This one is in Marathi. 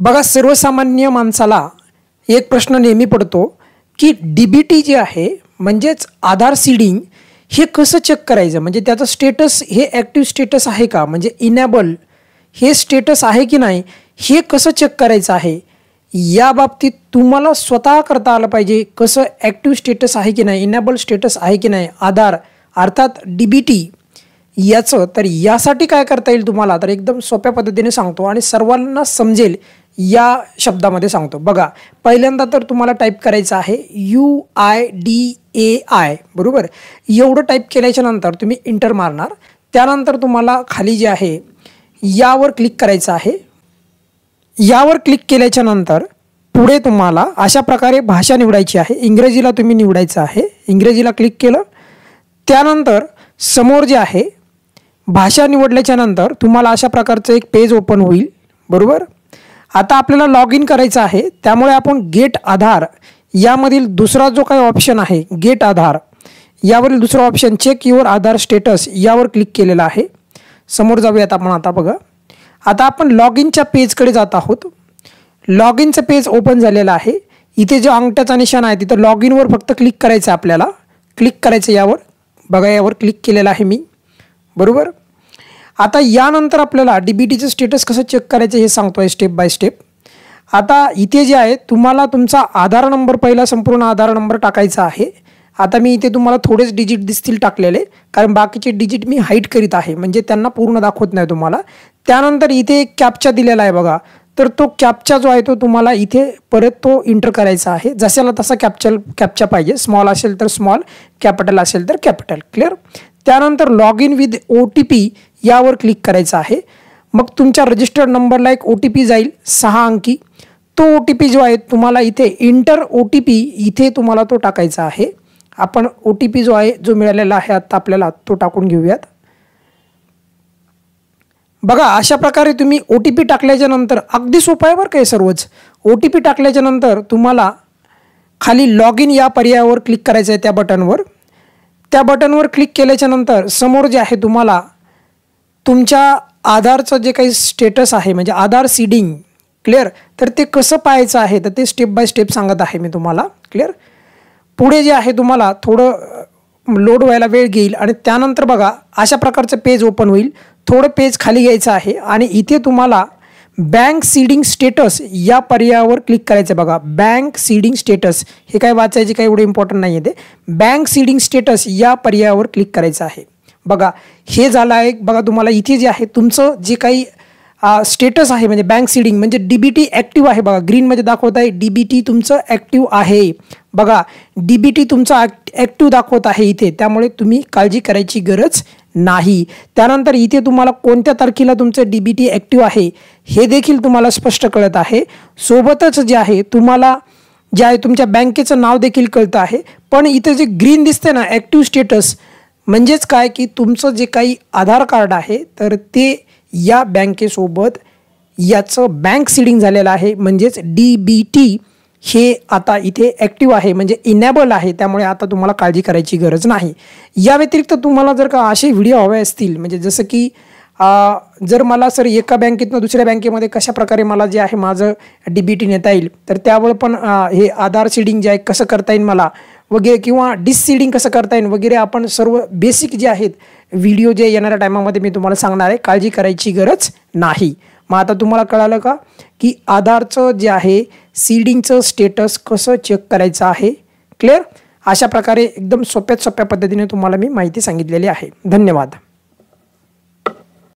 बघा, सर्वसामान्य माणसाला एक प्रश्न नेहमी पडतो की DBT जे आहे म्हणजेच आधार सीडिंग हे कसं चेक करायचं, म्हणजे त्याचं स्टेटस हे ॲक्टिव्ह स्टेटस आहे का, म्हणजे इनेबल हे स्टेटस आहे की नाही, हे कसं चेक करायचं आहे या बाबतीत तुम्हाला स्वतः करता आलं पाहिजे. कसं ॲक्टिव्ह स्टेटस आहे की नाही, इनेबल स्टेटस आहे की नाही आधार अर्थात DBT याचं. तर यासाठी काय करता येईल तुम्हाला, तर एकदम सोप्या पद्धतीने सांगतो आणि सर्वांना समजेल या शब्दामध्ये सांगतो. बघा, पहिल्यांदा तर तुम्हाला टाईप करायचं आहे UIDAI, बरोबर. एवढं टाईप केल्याच्या नंतर तुम्ही इंटर मारणार. त्यानंतर तुम्हाला खाली जे आहे यावर क्लिक करायचं आहे. यावर क्लिक केल्याच्या नंतर पुढे तुम्हाला अशा प्रकारे भाषा निवडायची आहे. इंग्रजीला तुम्ही निवडायचं आहे. इंग्रजीला क्लिक केलं. त्यानंतर समोर जे आहे भाषा निवडल्याच्या नंतर तुम्हाला अशा प्रकारचं एक पेज ओपन होईल, बरोबर. आता आपल्याला लॉग इन करायचं आहे, त्यामुळे आपण गेट आधार यामधील दुसरा जो काही ऑप्शन आहे गेट आधार यावरील दुसरा option check your Aadhaar status यावर क्लिक केलेला आहे. समोर जाऊयात आपण. आता बघा, आता आपण लॉग इनच्या पेजकडे जात आहोत. लॉग इनचं पेज ओपन झालेलं आहे. इथे जो अंगठ्याचा निशाण आहे तिथं लॉग इनवर फक्त क्लिक करायचं आहे. आपल्याला क्लिक करायचं यावर. बघा, यावर क्लिक केलेलं आहे मी, बरोबर. आता यानंतर आपल्याला DBTचं स्टेटस कसं चेक करायचं हे सांगतो आहे स्टेप बाय स्टेप. आता इथे जे आहे तुम्हाला तुमचा आधार नंबर, पहिला संपूर्ण आधार नंबर टाकायचा आहे. आता मी इथे तुम्हाला थोडेच डिजिट दिसतील टाकलेले, कारण बाकीचे डिजिट मी हाईड करीत आहे, म्हणजे त्यांना पूर्ण दाखवत नाही तुम्हाला. त्यानंतर इथे एक कॅप्चा दिलेला आहे बघा, तर तो कॅप्चा जो आहे तो तुम्हाला इथे परत तो इंटर करायचा आहे. जशाला तसा कॅप्चा पाहिजे, स्मॉल असेल तर स्मॉल, कॅपिटल असेल तर कॅपिटल. क्लिअर. त्यानंतर लॉग इन विथ OTP यावर क्लिक करायचं आहे. मग तुमच्या रजिस्टर्ड नंबरला एक OTP जाईल 6 अंकी. तो OTP जो आहे तुम्हाला इथे इंटर OTP इथे तुम्हाला तो टाकायचा आहे. आपण OTP जो आहे जो मिळालेला आहे आता आपल्याला तो टाकून घेऊयात. बघा, अशा प्रकारे तुम्ही OTP टाकल्याच्या नंतर अगदी सोपं आहे बरं काय सर्वच. OTP टाकल्याच्या नंतर तुम्हाला खाली लॉग इन या पर्यायावर क्लिक करायचं आहे, त्या बटनवर. त्या बटनवर क्लिक केल्याच्या नंतर समोर जे आहे तुम्हाला तुमच्या आधारचं जे काही स्टेटस आहे म्हणजे आधार सीडिंग, क्लिअर, तर ते कसं पाहायचं आहे तर ते स्टेप बाय स्टेप सांगत आहे मी तुम्हाला. क्लिअर. पुढे जे आहे तुम्हाला थोडं लोड व्हायला वेळ घेईल आणि त्यानंतर बघा अशा प्रकारचं पेज ओपन होईल. थोडं पेज खाली घ्यायचं आहे आणि इथे तुम्हाला बँक सीडिंग स्टेटस या पर्यायावर क्लिक करायचं. बघा, बँक सीडिंग स्टेटस हे काय वाचायचे काही एवढे इम्पॉर्टंट नाही आहे. ते बँक सीडिंग स्टेटस या पर्यायावर क्लिक करायचं आहे. बघा, हे झालं आहे. बघा, तुम्हाला इथे जे आहे तुमचं जे काही स्टेटस आहे म्हणजे बँक सीडिंग म्हणजे DBT ॲक्टिव्ह आहे. बघा, ग्रीनमध्ये दाखवत आहे DBT तुमचं ॲक्टिव्ह आहे. बघा, DBT तुमचा ॲक्टिव्ह दाखवत आहे इथे, त्यामुळे तुम्ही काळजी करायची गरज नाही. त्यानंतर इथे तुम्हाला कोणत्या तारखेला तुमचं DBT ॲक्टिव्ह आहे हे देखील तुम्हाला स्पष्ट कळत आहे. सोबतच जे आहे तुम्हाला जे आहे तुमच्या बँकेचं नाव देखील कळतं आहे. पण इथे जे ग्रीन दिसते ना ॲक्टिव्ह स्टेटस म्हणजेच काय की तुमचं जे काही आधार कार्ड आहे तर ते या बँकेसोबत याचं बँक सीडिंग झालेलं आहे, म्हणजेच DBT हे आता इथे ॲक्टिव्ह आहे म्हणजे इनेबल आहे. त्यामुळे आता तुम्हाला काळजी करायची गरज नाही. या व्यतिरिक्त तुम्हाला जर का असे व्हिडिओ हवे असतील म्हणजे जसं की जर मला सर एका बँकेतनं दुसऱ्या बँकेमध्ये कशा प्रकारे मला जे आहे माझं DBT नेता येईल तर त्यावर पण हे आधार सीडिंग जे आहे कसं करता येईल मला वगैरे, किंवा डिससीडिंग कसं करता येईल वगैरे, आपण सर्व बेसिक जे आहेत व्हिडिओ जे येणाऱ्या टायमामध्ये मी तुम्हाला सांगणार आहे. काळजी करायची गरज नाही. मग आता तुम्हाला कळालं का की आधारचं जे आहे सीडिंगचं स्टेटस कसं चेक करायचं आहे. क्लिअर. अशा प्रकारे एकदम सोप्या पद्धतीने तुम्हाला मी माहिती सांगितलेली आहे. धन्यवाद.